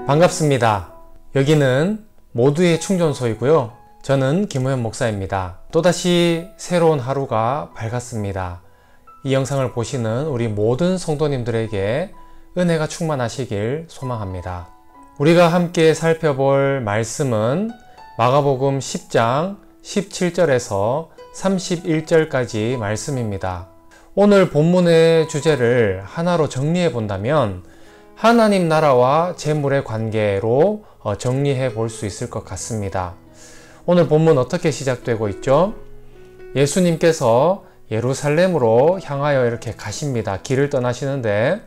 반갑습니다. 여기는 모두의 충전소이고요. 저는 김호현 목사입니다. 또다시 새로운 하루가 밝았습니다. 이 영상을 보시는 우리 모든 성도님들에게 은혜가 충만하시길 소망합니다. 우리가 함께 살펴볼 말씀은 마가복음 10장 17절에서 31절까지 말씀입니다. 오늘 본문의 주제를 하나로 정리해 본다면 하나님 나라와 재물의 관계로 정리해 볼 수 있을 것 같습니다. 오늘 본문 어떻게 시작되고 있죠? 예수님께서 예루살렘으로 향하여 이렇게 가십니다. 길을 떠나시는데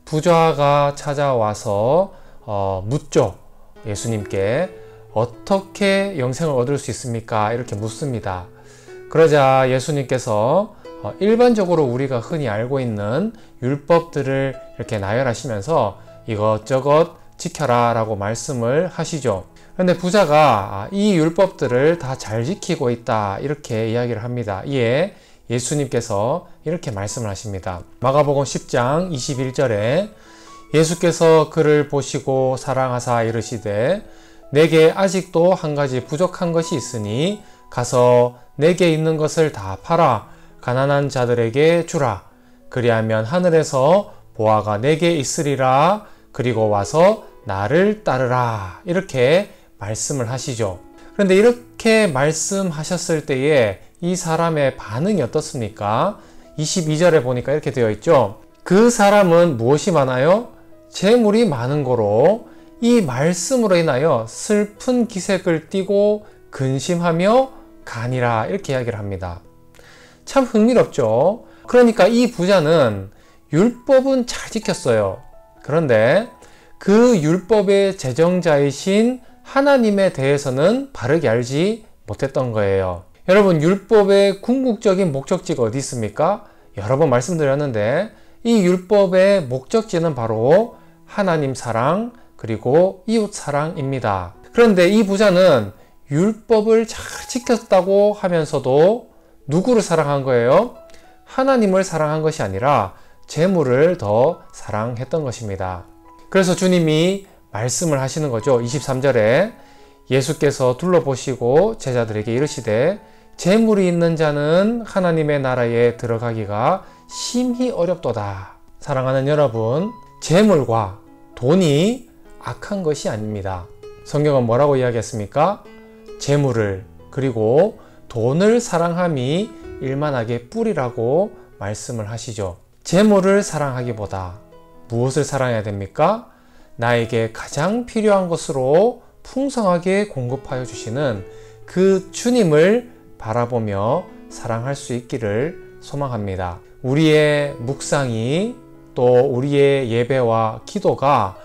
부자가 찾아와서 묻죠. 예수님께 어떻게 영생을 얻을 수 있습니까? 이렇게 묻습니다. 그러자 예수님께서 일반적으로 우리가 흔히 알고 있는 율법들을 이렇게 나열하시면서 이것저것 지켜라 라고 말씀을 하시죠. 그런데 부자가 이 율법들을 다 잘 지키고 있다 이렇게 이야기를 합니다. 이에 예수님께서 이렇게 말씀을 하십니다. 마가복음 10장 21절에 예수께서 그를 보시고 사랑하사 이르시되 내게 아직도 한 가지 부족한 것이 있으니 가서 내게 있는 것을 다 팔아 가난한 자들에게 주라. 그리하면 하늘에서 보화가 내게 있으리라. 그리고 와서 나를 따르라. 이렇게 말씀을 하시죠. 그런데 이렇게 말씀하셨을 때에 이 사람의 반응이 어떻습니까? 22절에 보니까 이렇게 되어 있죠. 그 사람은 무엇이 많아요? 재물이 많은 거로 이 말씀으로 인하여 슬픈 기색을 띠고 근심하며 가니라. 이렇게 이야기를 합니다. 참 흥미롭죠. 그러니까 이 부자는 율법은 잘 지켰어요. 그런데 그 율법의 제정자이신 하나님에 대해서는 바르게 알지 못했던 거예요. 여러분, 율법의 궁극적인 목적지가 어디 있습니까? 여러 번 말씀드렸는데 이 율법의 목적지는 바로 하나님 사랑 그리고 이웃 사랑입니다. 그런데 이 부자는 율법을 잘 지켰다고 하면서도 누구를 사랑한 거예요? 하나님을 사랑한 것이 아니라 재물을 더 사랑했던 것입니다. 그래서 주님이 말씀을 하시는 거죠. 23절에 예수께서 둘러보시고 제자들에게 이르시되 재물이 있는 자는 하나님의 나라에 들어가기가 심히 어렵도다. 사랑하는 여러분, 재물과 돈이 악한 것이 아닙니다. 성경은 뭐라고 이야기했습니까? 재물을 그리고 돈을 사랑함이 일만하게 뿌리라고 말씀을 하시죠. 재물을 사랑하기보다 무엇을 사랑해야 됩니까? 나에게 가장 필요한 것으로 풍성하게 공급하여 주시는 그 주님을 바라보며 사랑할 수 있기를 소망합니다. 우리의 묵상이 또 우리의 예배와 기도가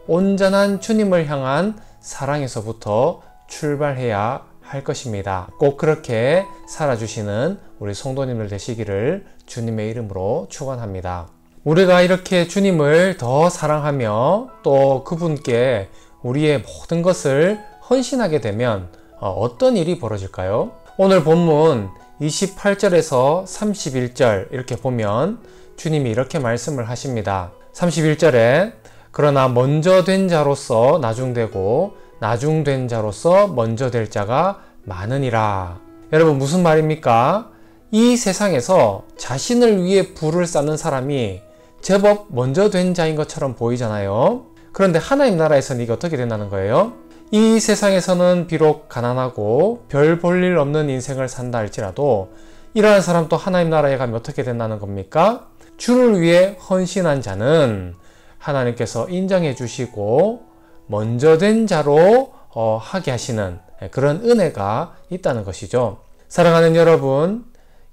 온전한 주님을 향한 사랑에서부터 출발해야 할 것입니다. 꼭 그렇게 살아주시는 우리 성도님들 되시기를 주님의 이름으로 축원합니다. 우리가 이렇게 주님을 더 사랑하며 또 그분께 우리의 모든 것을 헌신하게 되면 어떤 일이 벌어질까요? 오늘 본문 28절에서 31절 이렇게 보면 주님이 이렇게 말씀을 하십니다. 31절에 그러나 먼저 된 자로서 나중되고 나중된 자로서 먼저 될 자가 많으니라. 여러분, 무슨 말입니까? 이 세상에서 자신을 위해 부를 쌓는 사람이 제법 먼저 된 자인 것처럼 보이잖아요. 그런데 하나님 나라에서는 이게 어떻게 된다는 거예요? 이 세상에서는 비록 가난하고 별 볼 일 없는 인생을 산다 할지라도 이러한 사람도 하나님 나라에 가면 어떻게 된다는 겁니까? 주를 위해 헌신한 자는 하나님께서 인정해 주시고 먼저 된 자로 하게 하시는 그런 은혜가 있다는 것이죠. 사랑하는 여러분,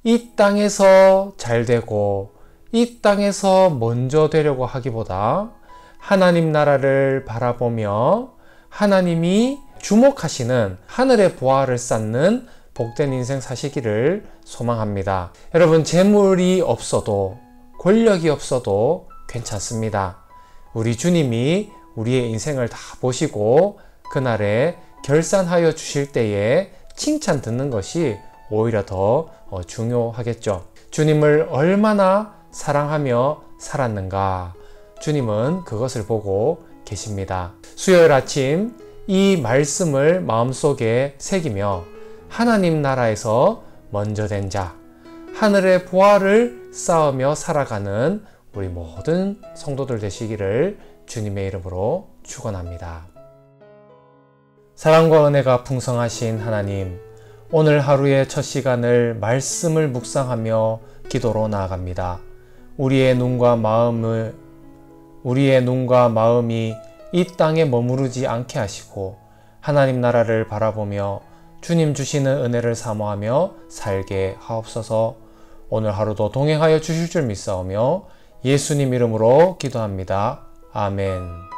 이 땅에서 잘 되고 이 땅에서 먼저 되려고 하기보다 하나님 나라를 바라보며 하나님이 주목하시는 하늘의 보화를 쌓는 복된 인생 사시기를 소망합니다. 여러분, 재물이 없어도 권력이 없어도 괜찮습니다. 우리 주님이 우리의 인생을 다 보시고 그날에 결산하여 주실 때에 칭찬 듣는 것이 오히려 더 중요하겠죠. 주님을 얼마나 사랑하며 살았는가, 주님은 그것을 보고 계십니다. 수요일 아침 이 말씀을 마음속에 새기며 하나님 나라에서 먼저 된 자, 하늘의 보화를 쌓으며 살아가는 우리 모든 성도들 되시기를 주님의 이름으로 축원합니다. 사랑과 은혜가 풍성하신 하나님, 오늘 하루의 첫 시간을 말씀을 묵상하며 기도로 나아갑니다. 우리의 눈과 마음이 이 땅에 머무르지 않게 하시고 하나님 나라를 바라보며 주님 주시는 은혜를 사모하며 살게 하옵소서. 오늘 하루도 동행하여 주실 줄 믿사오며 예수님 이름으로 기도합니다. 아멘.